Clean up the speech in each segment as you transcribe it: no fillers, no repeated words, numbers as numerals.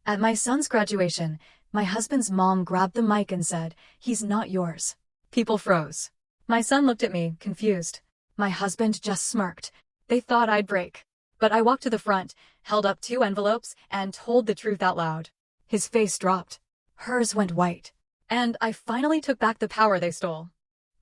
At my son's graduation, my husband's mom grabbed the mic and said, "He's not yours." People froze. My son looked at me, confused. My husband just smirked. They thought I'd break. But I walked to the front, held up 2 envelopes, and told the truth out loud. His face dropped. Hers went white. And I finally took back the power they stole.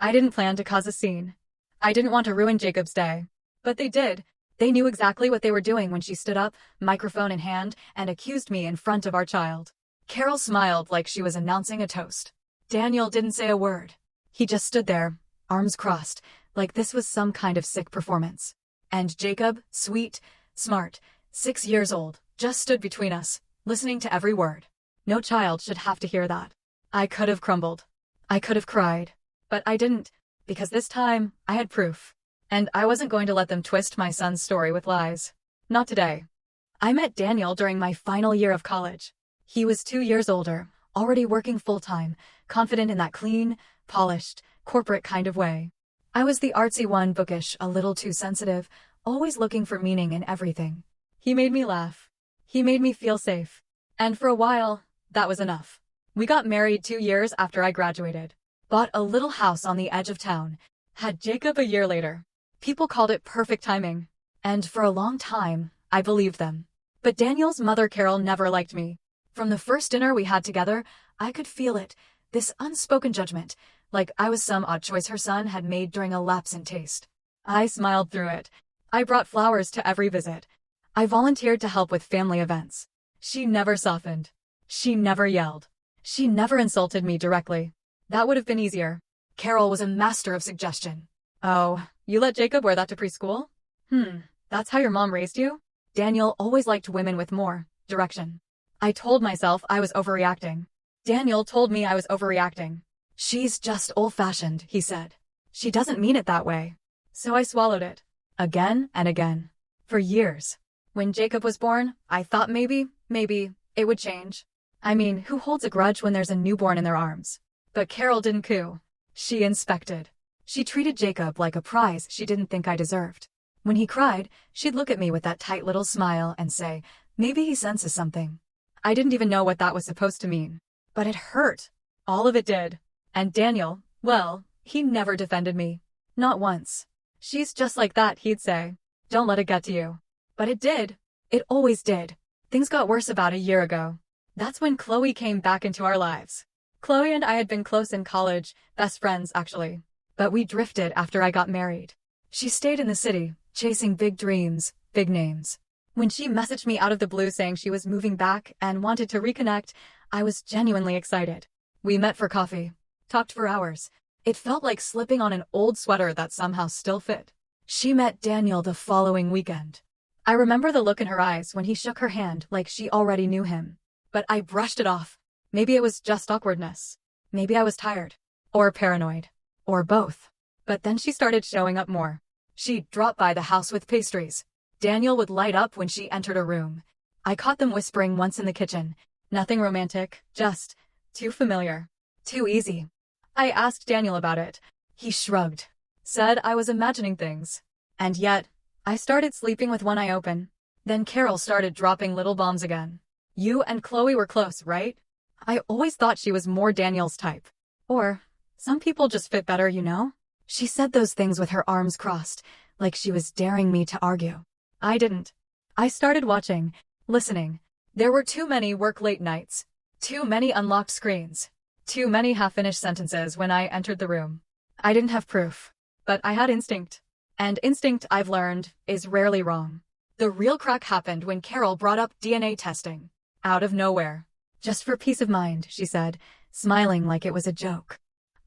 I didn't plan to cause a scene. I didn't want to ruin Jacob's day. But they did. They knew exactly what they were doing when she stood up, microphone in hand, and accused me in front of our child. Carol smiled like she was announcing a toast. Daniel didn't say a word. He just stood there, arms crossed, like this was some kind of sick performance. And Jacob, sweet, smart, 6 years old, just stood between us, listening to every word. No child should have to hear that. I could have crumbled. I could have cried. But I didn't, because this time, I had proof. And I wasn't going to let them twist my son's story with lies. Not today. I met Daniel during my final year of college. He was 2 years older, already working full-time, confident in that clean, polished, corporate kind of way. I was the artsy one, bookish, a little too sensitive, always looking for meaning in everything. He made me laugh. He made me feel safe. And for a while, that was enough. We got married 2 years after I graduated. Bought a little house on the edge of town. Had Jacob a year later. People called it perfect timing. And for a long time, I believed them. But Daniel's mother Carol never liked me. From the first dinner we had together, I could feel it, this unspoken judgment, like I was some odd choice her son had made during a lapse in taste. I smiled through it. I brought flowers to every visit. I volunteered to help with family events. She never softened. She never yelled. She never insulted me directly. That would have been easier. Carol was a master of suggestion. "Oh, you let Jacob wear that to preschool? That's how your mom raised you?" Daniel always liked women with more direction. I told myself I was overreacting. Daniel told me I was overreacting. "She's just old-fashioned," he said. "She doesn't mean it that way." So I swallowed it. Again and again. For years. When Jacob was born, I thought maybe, it would change. I mean, who holds a grudge when there's a newborn in their arms? But Carol didn't coo. She inspected. She treated Jacob like a prize she didn't think I deserved. When he cried, she'd look at me with that tight little smile and say, "Maybe he senses something." I didn't even know what that was supposed to mean. But it hurt. All of it did. And Daniel, well, he never defended me. Not once. "She's just like that," he'd say. "Don't let it get to you." But it did. It always did. Things got worse about a year ago. That's when Chloe came back into our lives. Chloe and I had been close in college, best friends actually. But we drifted after I got married. She stayed in the city, chasing big dreams, big names. When she messaged me out of the blue saying she was moving back and wanted to reconnect, I was genuinely excited. We met for coffee. Talked for hours. It felt like slipping on an old sweater that somehow still fit. She met Daniel the following weekend. I remember the look in her eyes when he shook her hand like she already knew him. But I brushed it off. Maybe it was just awkwardness. Maybe I was tired. Or paranoid. Or both. But then she started showing up more. She'd drop by the house with pastries. Daniel would light up when she entered a room. I caught them whispering once in the kitchen. Nothing romantic, just too familiar. Too easy. I asked Daniel about it. He shrugged. Said I was imagining things. And yet, I started sleeping with one eye open. Then Carol started dropping little bombs again. "You and Chloe were close, right?" I always thought she was more Daniel's type. Or, some people just fit better, you know? She said those things with her arms crossed, like she was daring me to argue. I didn't. I started watching, listening. There were too many work-late nights. Too many unlocked screens. Too many half-finished sentences when I entered the room. I didn't have proof. But I had instinct. And instinct, I've learned, is rarely wrong. The real crack happened when Carol brought up DNA testing. Out of nowhere. "Just for peace of mind," she said, smiling like it was a joke.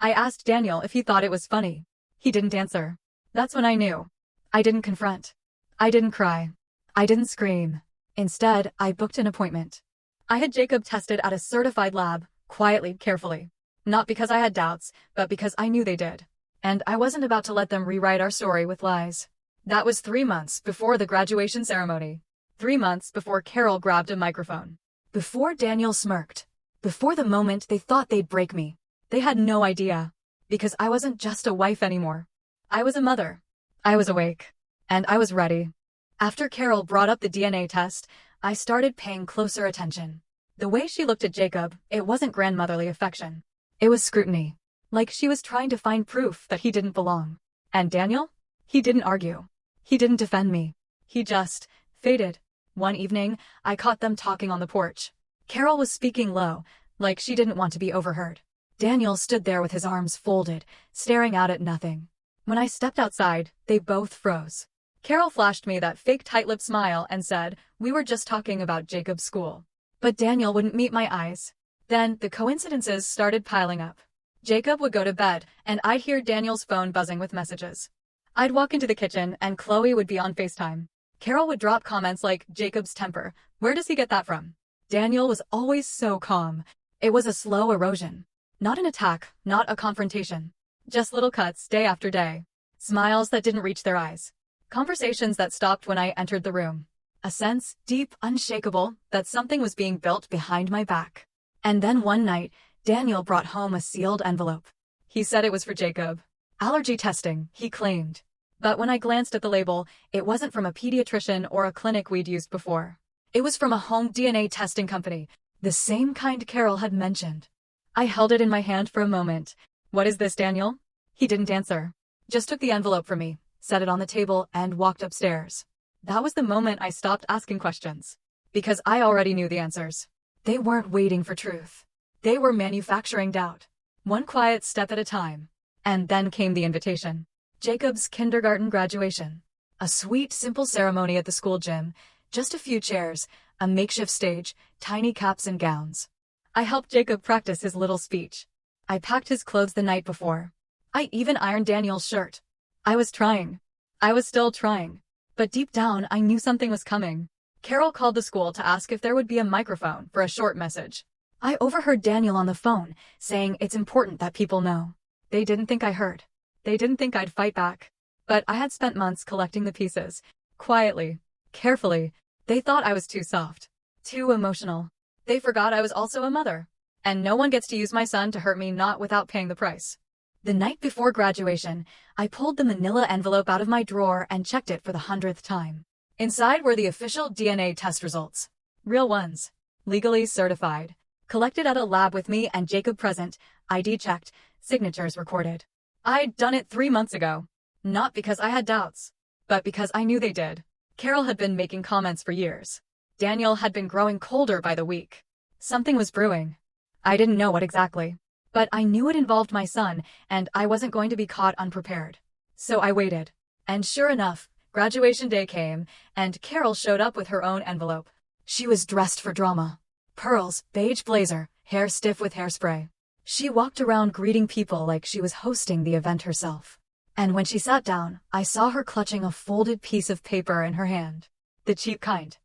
I asked Daniel if he thought it was funny. He didn't answer. That's when I knew. I didn't confront. I didn't cry. I didn't scream. Instead, I booked an appointment. I had Jacob tested at a certified lab, quietly, carefully. Not because I had doubts, but because I knew they did. And I wasn't about to let them rewrite our story with lies. That was 3 months before the graduation ceremony. 3 months before Carol grabbed a microphone. Before Daniel smirked. Before the moment they thought they'd break me. They had no idea. Because I wasn't just a wife anymore. I was a mother. I was awake. And I was ready. After Carol brought up the DNA test, I started paying closer attention. The way she looked at Jacob, it wasn't grandmotherly affection. It was scrutiny. Like she was trying to find proof that he didn't belong. And Daniel? He didn't argue. He didn't defend me. He just faded. One evening, I caught them talking on the porch. Carol was speaking low, like she didn't want to be overheard. Daniel stood there with his arms folded, staring out at nothing. When I stepped outside, they both froze. Carol flashed me that fake tight-lipped smile and said, "We were just talking about Jacob's school." But Daniel wouldn't meet my eyes. Then, the coincidences started piling up. Jacob would go to bed, and I'd hear Daniel's phone buzzing with messages. I'd walk into the kitchen, and Chloe would be on FaceTime. Carol would drop comments like, "Jacob's temper. Where does he get that from?" Daniel was always so calm. It was a slow erosion. Not an attack, not a confrontation. Just little cuts day after day. Smiles that didn't reach their eyes. Conversations that stopped when I entered the room. A sense, deep, unshakable, that something was being built behind my back. And then one night, Daniel brought home a sealed envelope. He said it was for Jacob. Allergy testing, he claimed. But when I glanced at the label, it wasn't from a pediatrician or a clinic we'd used before. It was from a home DNA testing company, the same kind Carol had mentioned. I held it in my hand for a moment. "What is this, Daniel?" He didn't answer. Just took the envelope from me, set it on the table, and walked upstairs. That was the moment I stopped asking questions. Because I already knew the answers. They weren't waiting for truth. They were manufacturing doubt. One quiet step at a time. And then came the invitation. Jacob's kindergarten graduation. A sweet, simple ceremony at the school gym. Just a few chairs, a makeshift stage, tiny caps and gowns. I helped Jacob practice his little speech. I packed his clothes the night before. I even ironed Daniel's shirt. I was trying. I was still trying. But deep down, I knew something was coming. Carol called the school to ask if there would be a microphone for a short message. I overheard Daniel on the phone, saying it's important that people know. They didn't think I heard. They didn't think I'd fight back. But I had spent months collecting the pieces. Quietly. Carefully. They thought I was too soft. Too emotional. They forgot I was also a mother. And no one gets to use my son to hurt me, not without paying the price. The night before graduation, I pulled the manila envelope out of my drawer and checked it for the 100th time. Inside were the official DNA test results. Real ones. Legally certified. Collected at a lab with me and Jacob present, ID checked, signatures recorded. I'd done it 3 months ago. Not because I had doubts, but because I knew they did. Carol had been making comments for years. Daniel had been growing colder by the week. Something was brewing. I didn't know what exactly. But I knew it involved my son, and I wasn't going to be caught unprepared. So I waited. And sure enough, graduation day came, and Carol showed up with her own envelope. She was dressed for drama. Pearls, beige blazer, hair stiff with hairspray. She walked around greeting people like she was hosting the event herself. And when she sat down, I saw her clutching a folded piece of paper in her hand. The cheap kind.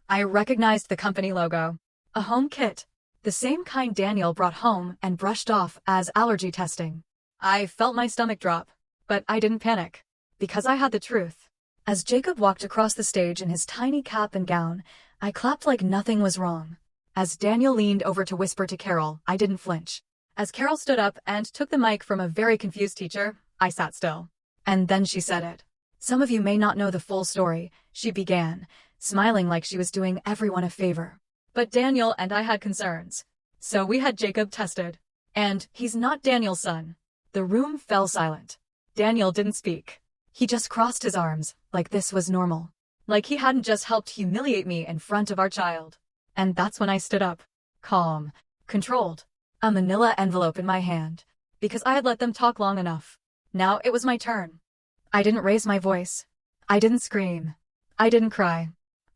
I recognized the company logo. A home kit. The same kind Daniel brought home and brushed off as allergy testing. I felt my stomach drop, but I didn't panic. Because I had the truth. As Jacob walked across the stage in his tiny cap and gown, I clapped like nothing was wrong. As Daniel leaned over to whisper to Carol, I didn't flinch. As Carol stood up and took the mic from a very confused teacher, I sat still. And then she said it. "Some of you may not know the full story," she began, smiling like she was doing everyone a favor. But Daniel and I had concerns. So we had Jacob tested. And he's not Daniel's son. The room fell silent. Daniel didn't speak. He just crossed his arms, like this was normal. Like he hadn't just helped humiliate me in front of our child. And that's when I stood up. Calm. Controlled. A manila envelope in my hand. Because I had let them talk long enough. Now it was my turn. I didn't raise my voice. I didn't scream. I didn't cry.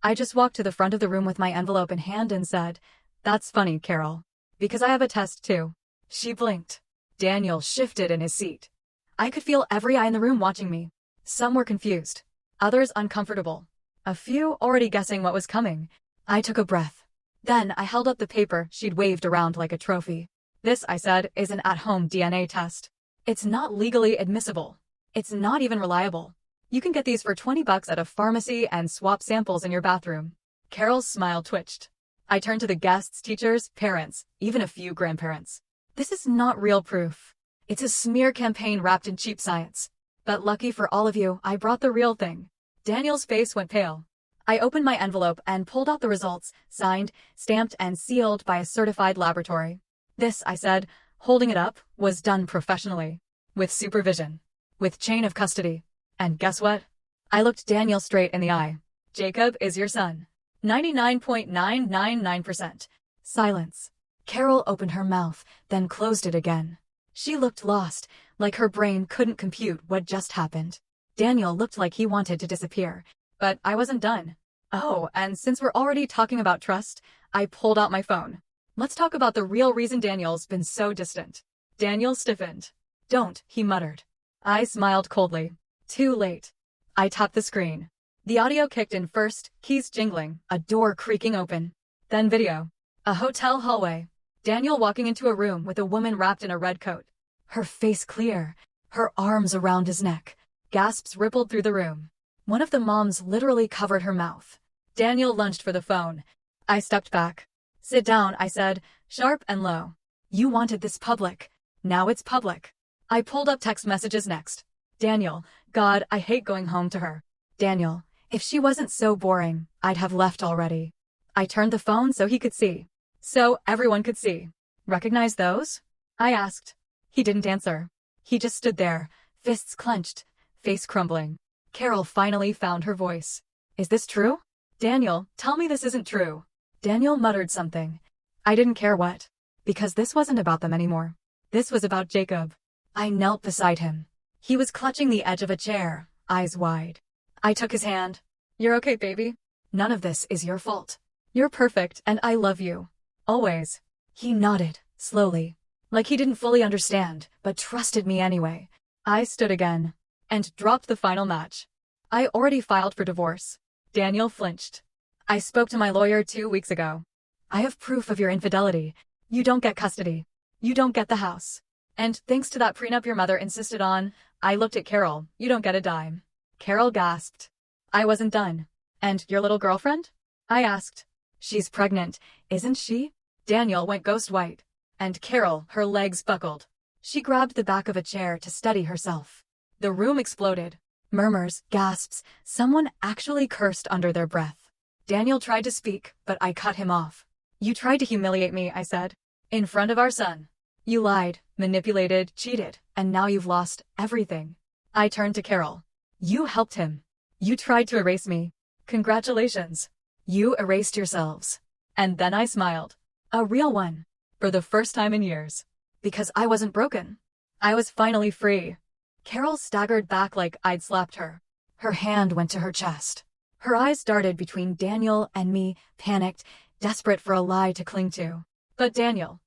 I just walked to the front of the room with my envelope in hand and said, "That's funny, Carol. Because I have a test too." She blinked. Daniel shifted in his seat. I could feel every eye in the room watching me. Some were confused. Others uncomfortable. A few already guessing what was coming. I took a breath. Then I held up the paper she'd waved around like a trophy. "This," I said, "is an at-home DNA test. It's not legally admissible. It's not even reliable. You can get these for $20 at a pharmacy and swap samples in your bathroom." Carol's smile twitched. I turned to the guests, teachers, parents, even a few grandparents. "This is not real proof. It's a smear campaign wrapped in cheap science. But lucky for all of you, I brought the real thing." Daniel's face went pale. I opened my envelope and pulled out the results, signed, stamped, and sealed by a certified laboratory. This, I said, holding it up, was done professionally. With supervision. With chain of custody. And guess what? I looked Daniel straight in the eye. Jacob is your son. 99.999%. Silence. Carol opened her mouth, then closed it again. She looked lost, like her brain couldn't compute what just happened. Daniel looked like he wanted to disappear, but I wasn't done. Oh, and since we're already talking about trust, I pulled out my phone. Let's talk about the real reason Daniel's been so distant. Daniel stiffened. Don't, he muttered. I smiled coldly. Too late. I tapped the screen. The audio kicked in first, keys jingling, a door creaking open. Then video. A hotel hallway. Daniel walking into a room with a woman wrapped in a red coat. Her face clear, her arms around his neck. Gasps rippled through the room. One of the moms literally covered her mouth. Daniel lunged for the phone. I stepped back. Sit down, I said, sharp and low. You wanted this public. Now it's public. I pulled up text messages next. Daniel, God, I hate going home to her. Daniel, if she wasn't so boring, I'd have left already. I turned the phone so he could see. So everyone could see. Recognize those? I asked. He didn't answer. He just stood there, fists clenched, face crumbling. Carol finally found her voice. Is this true? Daniel, tell me this isn't true. Daniel muttered something. I didn't care what. Because this wasn't about them anymore. This was about Jacob. I knelt beside him. He was clutching the edge of a chair, eyes wide. I took his hand. You're okay, baby. None of this is your fault. You're perfect and I love you. Always. He nodded, slowly. Like he didn't fully understand, but trusted me anyway. I stood again. And dropped the final match. I already filed for divorce. Daniel flinched. I spoke to my lawyer 2 weeks ago. I have proof of your infidelity. You don't get custody. You don't get the house. And thanks to that prenup your mother insisted on, I looked at Carol. You don't get a dime. Carol gasped. I wasn't done. And your little girlfriend? I asked. She's pregnant, isn't she? Daniel went ghost white. And Carol, her legs buckled. She grabbed the back of a chair to steady herself. The room exploded. Murmurs, gasps, someone actually cursed under their breath. Daniel tried to speak, but I cut him off. You tried to humiliate me, I said. In front of our son. You lied, manipulated, cheated, and now you've lost everything. I turned to Carol. You helped him. You tried to erase me. Congratulations. You erased yourselves. And then I smiled. A real one. For the first time in years. Because I wasn't broken. I was finally free. Carol staggered back like I'd slapped her. Her hand went to her chest. Her eyes darted between Daniel and me, panicked, desperate for a lie to cling to. But Daniel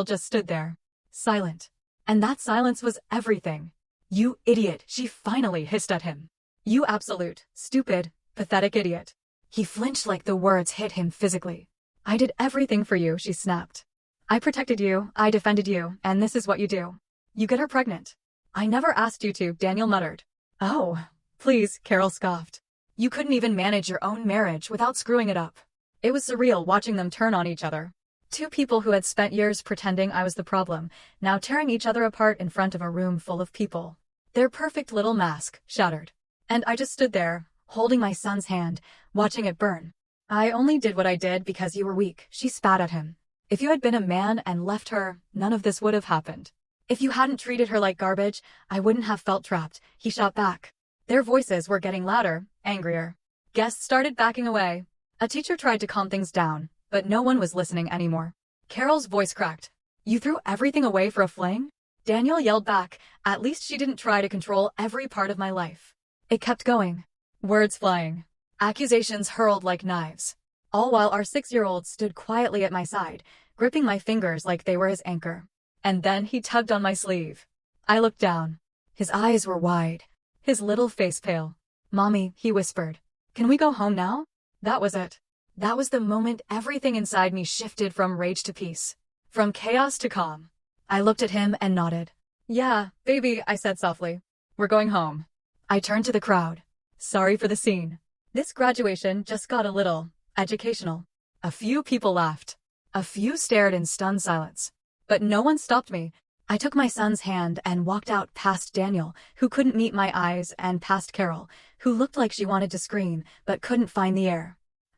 just stood there. Silent. And that silence was everything. You idiot, she finally hissed at him. You absolute, stupid, pathetic idiot. He flinched like the words hit him physically. I did everything for you, she snapped. I protected you, I defended you, and this is what you do. You get her pregnant. I never asked you to, Daniel muttered. Oh, please, Carol scoffed. You couldn't even manage your own marriage without screwing it up. It was surreal watching them turn on each other. Two people who had spent years pretending I was the problem, now tearing each other apart in front of a room full of people. Their perfect little mask shattered. And I just stood there, holding my son's hand, watching it burn. I only did what I did because you were weak, she spat at him. If you had been a man and left her, none of this would have happened. If you hadn't treated her like garbage, I wouldn't have felt trapped, he shot back. Their voices were getting louder, angrier. Guests started backing away. A teacher tried to calm things down, but no one was listening anymore. Carol's voice cracked. You threw everything away for a fling? Daniel yelled back, at least she didn't try to control every part of my life. It kept going. Words flying. Accusations hurled like knives. All while our 6-year-old stood quietly at my side, gripping my fingers like they were his anchor. And then he tugged on my sleeve. I looked down. His eyes were wide. His little face pale. Mommy, he whispered. Can we go home now? That was it. That was the moment everything inside me shifted from rage to peace. From chaos to calm. I looked at him and nodded. Yeah, baby, I said softly. We're going home. I turned to the crowd. Sorry for the scene. This graduation just got a little educational. A few people laughed. A few stared in stunned silence. But no one stopped me. I took my son's hand and walked out past Daniel, who couldn't meet my eyes, and past Carol, who looked like she wanted to scream but couldn't find the air.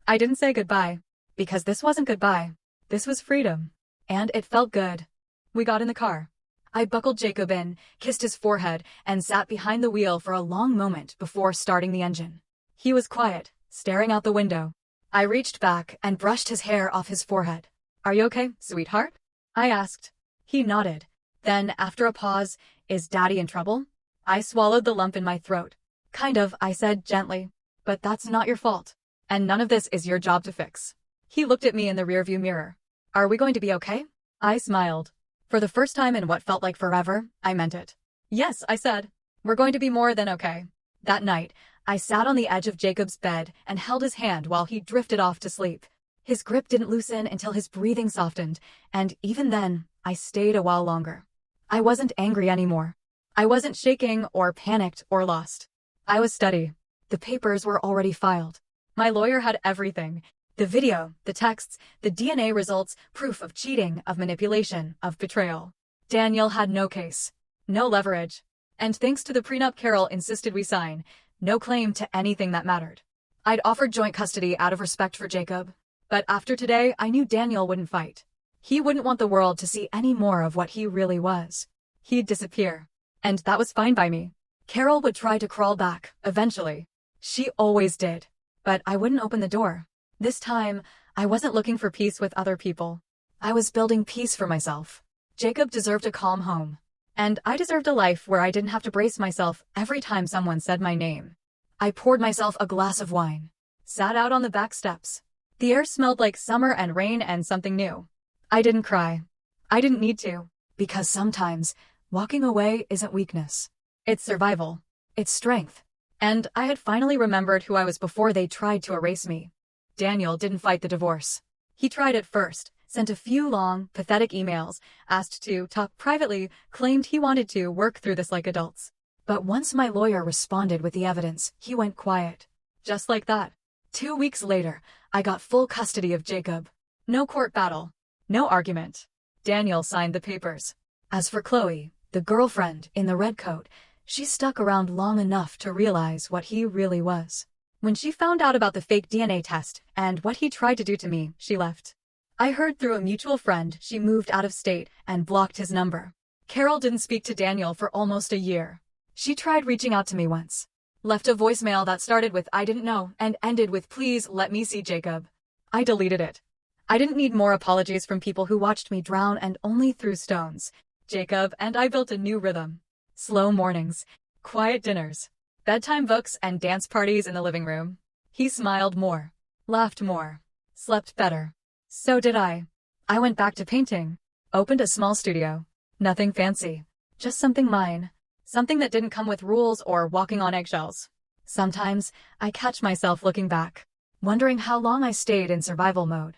I didn't say goodbye, because this wasn't goodbye. This was freedom. And it felt good. We got in the car. I buckled Jacob in, kissed his forehead, and sat behind the wheel for a long moment before starting the engine. He was quiet, staring out the window. I reached back and brushed his hair off his forehead. "Are you okay, sweetheart?" I asked. He nodded. Then, after a pause, "Is Daddy in trouble?" I swallowed the lump in my throat. "Kind of," I said gently. "But that's not your fault. And none of this is your job to fix." He looked at me in the rearview mirror. "Are we going to be okay?" I smiled. For the first time in what felt like forever, I meant it. "Yes," I said. "We're going to be more than okay." That night, I sat on the edge of Jacob's bed and held his hand while he drifted off to sleep. His grip didn't loosen until his breathing softened, and even then, I stayed a while longer. I wasn't angry anymore. I wasn't shaking or panicked or lost. I was steady. The papers were already filed. My lawyer had everything. The video, the texts, the DNA results, proof of cheating, of manipulation, of betrayal. Daniel had no case. No leverage. And thanks to the prenup Carol insisted we sign, no claim to anything that mattered. I'd offered joint custody out of respect for Jacob. But after today, I knew Daniel wouldn't fight. He wouldn't want the world to see any more of what he really was. He'd disappear. And that was fine by me. Carol would try to crawl back, eventually. She always did. But I wouldn't open the door. This time, I wasn't looking for peace with other people. I was building peace for myself. Jacob deserved a calm home. And I deserved a life where I didn't have to brace myself every time someone said my name. I poured myself a glass of wine. Sat out on the back steps. The air smelled like summer and rain and something new. I didn't cry. I didn't need to. Because sometimes, walking away isn't weakness. It's survival. It's strength. And I had finally remembered who I was before they tried to erase me. Daniel didn't fight the divorce. He tried it first, sent a few long, pathetic emails, asked to talk privately, claimed he wanted to work through this like adults. But once my lawyer responded with the evidence, he went quiet. Just like that. 2 weeks later, I got full custody of Jacob. No court battle. No argument. Daniel signed the papers. As for Chloe, the girlfriend in the red coat, she stuck around long enough to realize what he really was. When she found out about the fake DNA test and what he tried to do to me, she left. I heard through a mutual friend she moved out of state and blocked his number. Carol didn't speak to Daniel for almost a year. She tried reaching out to me once. Left a voicemail that started with "I didn't know" and ended with "Please let me see Jacob." I deleted it. I didn't need more apologies from people who watched me drown and only threw stones. Jacob and I built a new rhythm. Slow mornings. Quiet dinners. Bedtime books and dance parties in the living room. He smiled more. Laughed more. Slept better. So did I. I went back to painting. Opened a small studio. Nothing fancy. Just something mine. Something that didn't come with rules or walking on eggshells. Sometimes, I catch myself looking back, wondering how long I stayed in survival mode.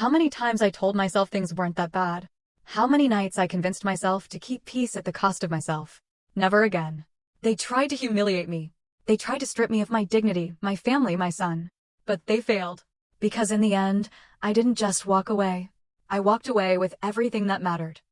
How many times I told myself things weren't that bad. How many nights I convinced myself to keep peace at the cost of myself. Never again. They tried to humiliate me. They tried to strip me of my dignity, my family, my son. But they failed. Because in the end, I didn't just walk away. I walked away with everything that mattered.